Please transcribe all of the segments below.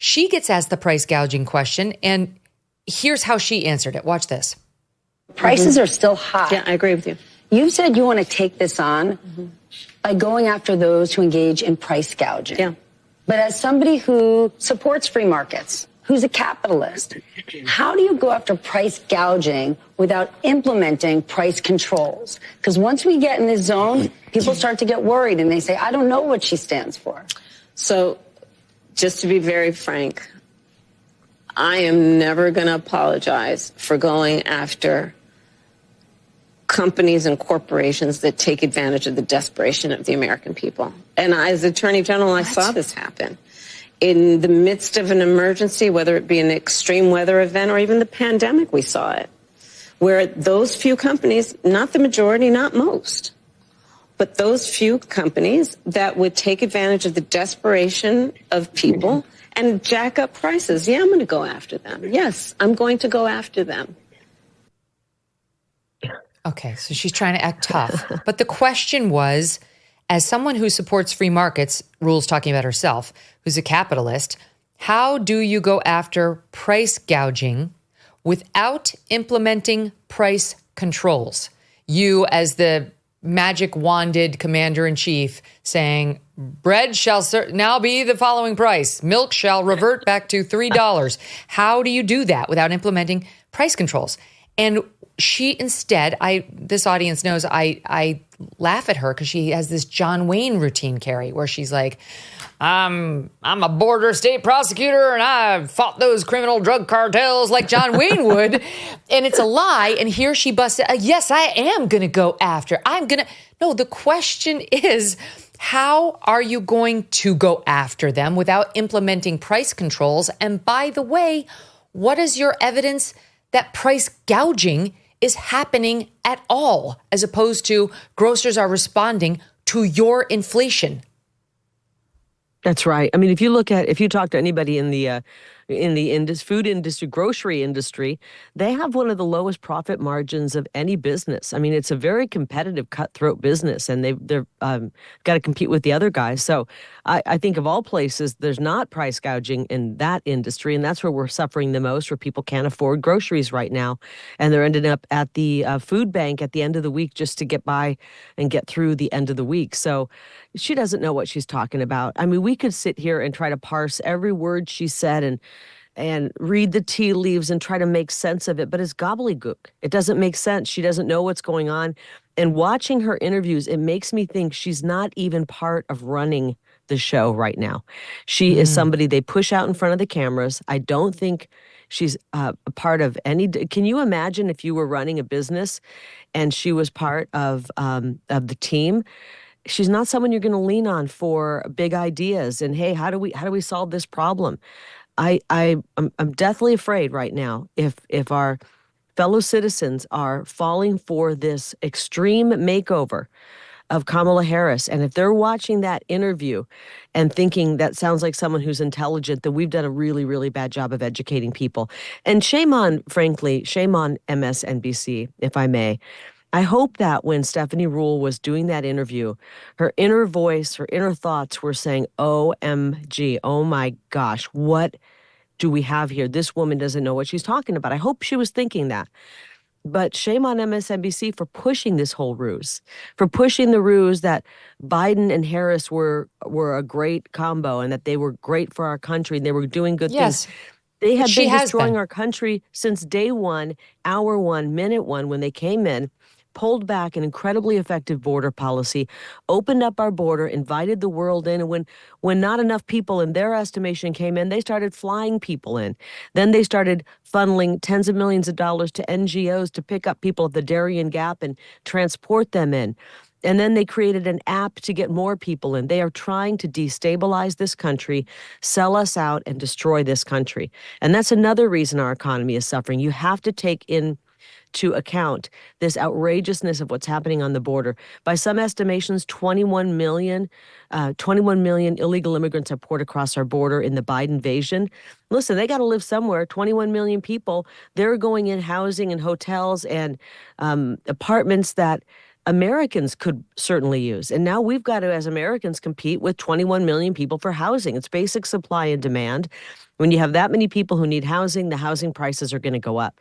She gets asked the price gouging question, and here's how she answered it. Watch this. Prices are still high. Yeah, I agree with you. You said you want to take this on by going after those who engage in price gouging. Yeah. But as somebody who supports free markets, who's a capitalist, how do you go after price gouging without implementing price controls? Because once we get in this zone, people start to get worried and they say, I don't know what she stands for. So just to be very frank, I am never going to apologize for going after companies and corporations that take advantage of the desperation of the American people. And as Attorney General, I saw this happen. In the midst of an emergency, whether it be an extreme weather event or even the pandemic, we saw it, where those few companies, not the majority, not most, but those few companies that would take advantage of the desperation of people and jack up prices. Yeah, I'm going to go after them. Yes, I'm going to go after them. Okay, so she's trying to act tough. But the question was, as someone who supports free markets, Rule's talking about herself, who's a capitalist, how do you go after price gouging without implementing price controls? You, as the magic wanded commander-in-chief, saying, bread shall now be the following price. Milk shall revert back to $3. How do you do that without implementing price controls? And she instead, this audience knows I laugh at her because she has this John Wayne routine, Kari, where she's like, I'm a border state prosecutor and I fought those criminal drug cartels like John Wayne would. And it's a lie. And here she busted, yes, I am going to go after. No, the question is, how are you going to go after them without implementing price controls? And by the way, what is your evidence that price gouging is happening at all, as opposed to grocers are responding to your inflation? That's right. I mean, if you talk to anybody in the food industry, grocery industry, they have one of the lowest profit margins of any business. I mean, it's a very competitive, cutthroat business, and they're got to compete with the other guys. So I think of all places, there's not price gouging in that industry, and that's where we're suffering the most, where people can't afford groceries right now, and they're ending up at the food bank at the end of the week just to get by and get through the end of the week. So she doesn't know what she's talking about. I mean, we could sit here and try to parse every word she said and read the tea leaves and try to make sense of it, but it's gobbledygook. It doesn't make sense. She doesn't know what's going on. And watching her interviews, it makes me think she's not even part of running the show right now. She is somebody they push out in front of the cameras. I don't think she's a part of any. Can you imagine if you were running a business and she was part of the team? She's not someone you're going to lean on for big ideas and, hey, how do we solve this problem? I'm deathly afraid right now if our fellow citizens are falling for this extreme makeover of Kamala Harris, and if they're watching that interview and thinking that sounds like someone who's intelligent, then we've done a really, really bad job of educating people. And shame on MSNBC, if I may. I hope that when Stephanie Ruhle was doing that interview, her inner voice, her inner thoughts were saying, OMG, oh my gosh, what do we have here? This woman doesn't know what she's talking about. I hope she was thinking that. But shame on MSNBC for pushing this whole ruse, for pushing the ruse that Biden and Harris were a great combo and that they were great for our country and they were doing good things. They had been destroying our country since day one, hour one, minute one, when they came in, pulled back an incredibly effective border policy, opened up our border, invited the world in. And when not enough people in their estimation came in, they started flying people in. Then they started funneling tens of millions of dollars to NGOs to pick up people at the Darien Gap and transport them in. And then they created an app to get more people in. They are trying to destabilize this country, sell us out, and destroy this country. And that's another reason our economy is suffering. You have to take into account this outrageousness of what's happening on the border. By some estimations, 21 million illegal immigrants are poured across our border in the Biden invasion. Listen, they got to live somewhere. 21 million people, they're going in housing and hotels and apartments that Americans could certainly use. And now we've got to, as Americans, compete with 21 million people for housing. It's basic supply and demand. When you have that many people who need housing, the housing prices are going to go up.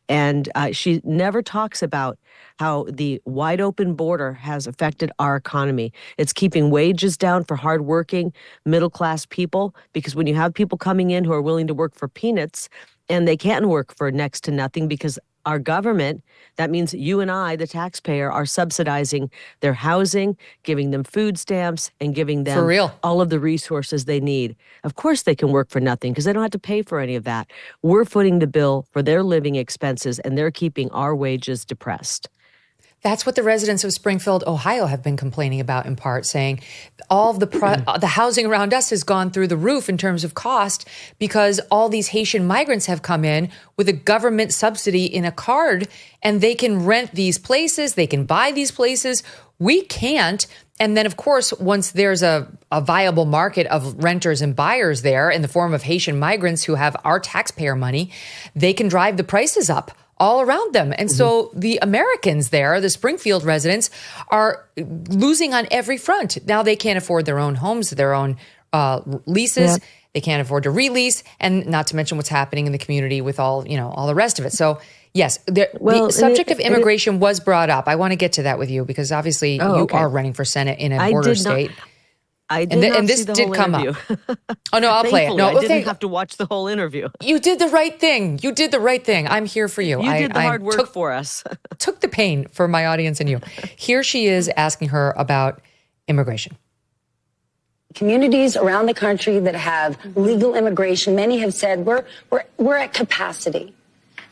And she never talks about how the wide open border has affected our economy. It's keeping wages down for hardworking middle class people, because when you have people coming in who are willing to work for peanuts, and they can work for next to nothing because our government, that means you and I, the taxpayer, are subsidizing their housing, giving them food stamps, and giving them For real. all of the resources they need. Of course they can work for nothing because they don't have to pay for any of that. We're footing the bill for their living expenses, and they're keeping our wages depressed. That's what the residents of Springfield, Ohio have been complaining about, in part, saying all of the housing around us has gone through the roof in terms of cost because all these Haitian migrants have come in with a government subsidy in a card, and they can rent these places, they can buy these places. We can't. And then, of course, once there's a viable market of renters and buyers there in the form of Haitian migrants who have our taxpayer money, they can drive the prices up all around them. And so the Americans there, the Springfield residents, are losing on every front. Now they can't afford their own homes, their own leases. Yep. They can't afford to release, and not to mention what's happening in the community with all the rest of it. So yes, the subject of immigration was brought up. I want to get to that with you because obviously you are running for Senate in a border state. I did not this see the did whole come interview. up. Oh no, I'll play it. No, I didn't have to watch the whole interview. You did the right thing. You did the right thing. I'm here for you. You did the hard work for us. Took the pain for my audience and you. Here she is asking her about immigration. Communities around the country that have legal immigration, many have said we're at capacity.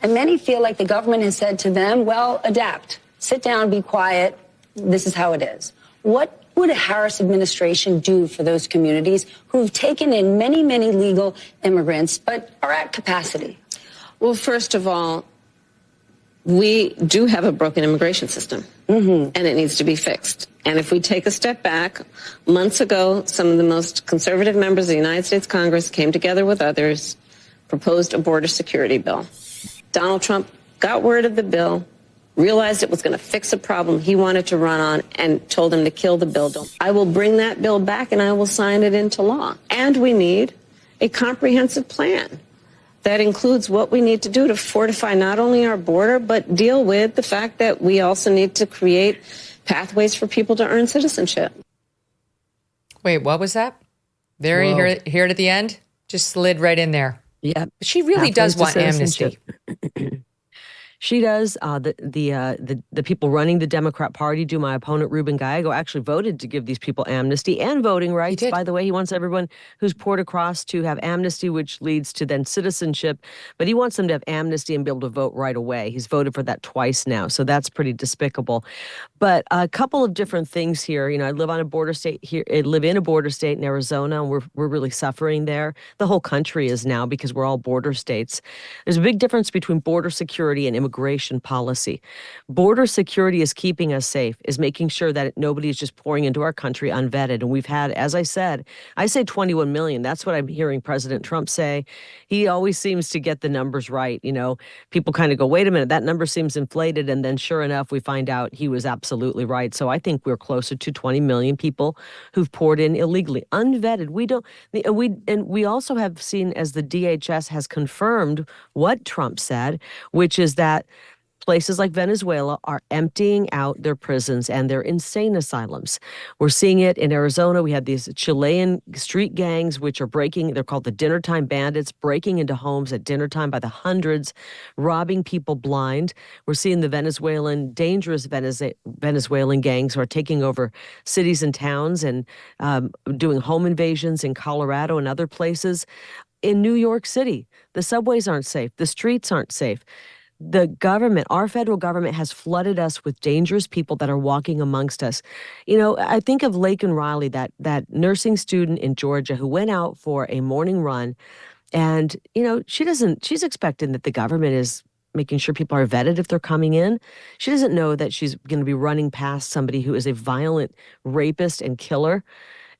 And many feel like the government has said to them, well, adapt, sit down, be quiet. This is how it is. What would a Harris administration do for those communities who've taken in many, many legal immigrants but are at capacity? Well, first of all, we do have a broken immigration system, and it needs to be fixed. And if we take a step back, months ago, some of the most conservative members of the United States Congress came together with others, proposed a border security bill. Donald Trump got word of the bill, realized it was going to fix a problem he wanted to run on, and told him to kill the bill. I will bring that bill back and I will sign it into law. And we need a comprehensive plan that includes what we need to do to fortify not only our border, but deal with the fact that we also need to create pathways for people to earn citizenship. Wait, what was that? There you hear it at the end? Just slid right in there. Yeah. She really does want amnesty. She does. The people running the Democrat Party, my opponent, Ruben Gallego, actually voted to give these people amnesty and voting rights. By the way, he wants everyone who's poured across to have amnesty, which leads to then citizenship. But he wants them to have amnesty and be able to vote right away. He's voted for that twice now. So that's pretty despicable. But a couple of different things here. I live on a border state here. I live in a border state in Arizona, and we're really suffering there. The whole country is now because we're all border states. There's a big difference between border security and immigration policy. Border security is keeping us safe, is making sure that nobody is just pouring into our country unvetted. And we've had, as I say 21 million. That's what I'm hearing President Trump say. He always seems to get the numbers right. People kind of go, wait a minute, that number seems inflated. And then sure enough, we find out he was absolutely right. So I think we're closer to 20 million people who've poured in illegally, unvetted. We also have seen, as the DHS has confirmed what Trump said, which is that places like Venezuela are emptying out their prisons and their insane asylums. We're seeing it in Arizona. We have these Chilean street gangs, which are they're called the dinner time bandits, breaking into homes at dinner time by the hundreds, robbing people blind. We're seeing the dangerous Venezuelan gangs who are taking over cities and towns and doing home invasions in Colorado and other places. In New York City, the subways aren't safe. The streets aren't safe. The government, our federal government, has flooded us with dangerous people that are walking amongst us. I think of Laken Riley, that nursing student in Georgia who went out for a morning run. And, she's expecting that the government is making sure people are vetted if they're coming in. She doesn't know that she's going to be running past somebody who is a violent rapist and killer.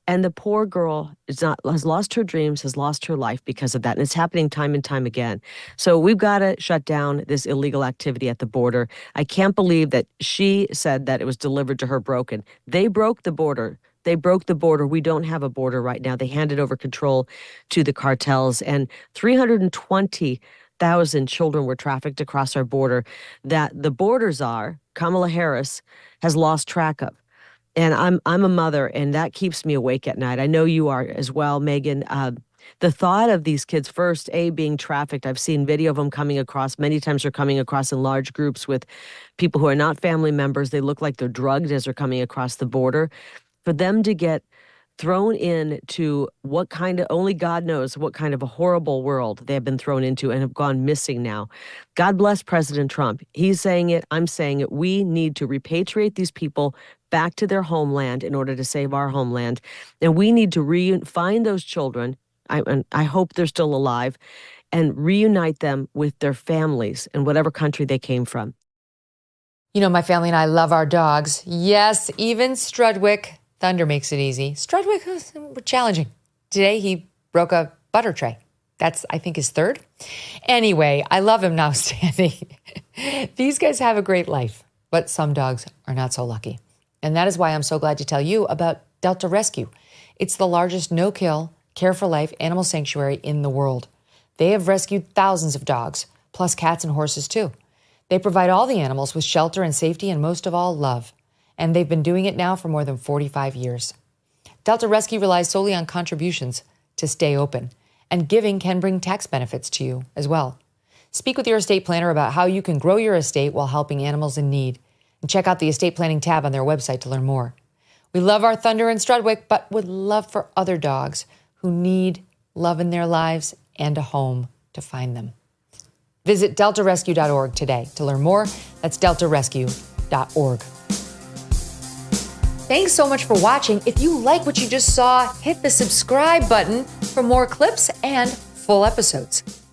And the poor girl has lost her dreams, has lost her life because of that. And it's happening time and time again. So we've got to shut down this illegal activity at the border. I can't believe that she said that it was delivered to her broken. They broke the border They broke the border. We don't have a border right now. They handed over control to the cartels, and 320,000 children were trafficked across our border that the border czar, Kamala Harris, has lost track of. And I'm a mother, and that keeps me awake at night. I know you are as well, Megyn. The thought of these kids first, being trafficked. I've seen video of them coming across. Many times they're coming across in large groups with people who are not family members. They look like they're drugged as they're coming across the border. For them to get thrown into what kind of, only God knows what kind of a horrible world they have been thrown into and have gone missing now. God bless President Trump. He's saying it. I'm saying it. We need to repatriate these people back to their homeland in order to save our homeland. And we need to find those children. I hope they're still alive, and reunite them with their families in whatever country they came from. You know, my family and I love our dogs. Yes, even Strudwick. Thunder makes it easy. Strudwick was challenging. Today, he broke a butter tray. That's, I think, his third. Anyway, I love him notwithstanding. These guys have a great life, but some dogs are not so lucky. And that is why I'm so glad to tell you about Delta Rescue. It's the largest no-kill, care-for-life animal sanctuary in the world. They have rescued thousands of dogs, plus cats and horses too. They provide all the animals with shelter and safety, and most of all, love. And they've been doing it now for more than 45 years. Delta Rescue relies solely on contributions to stay open, and giving can bring tax benefits to you as well. Speak with your estate planner about how you can grow your estate while helping animals in need. And check out the estate planning tab on their website to learn more. We love our Thunder and Strudwick, but would love for other dogs who need love in their lives and a home to find them. Visit deltarescue.org today to learn more. That's deltarescue.org. Thanks so much for watching. If you like what you just saw, hit the subscribe button for more clips and full episodes.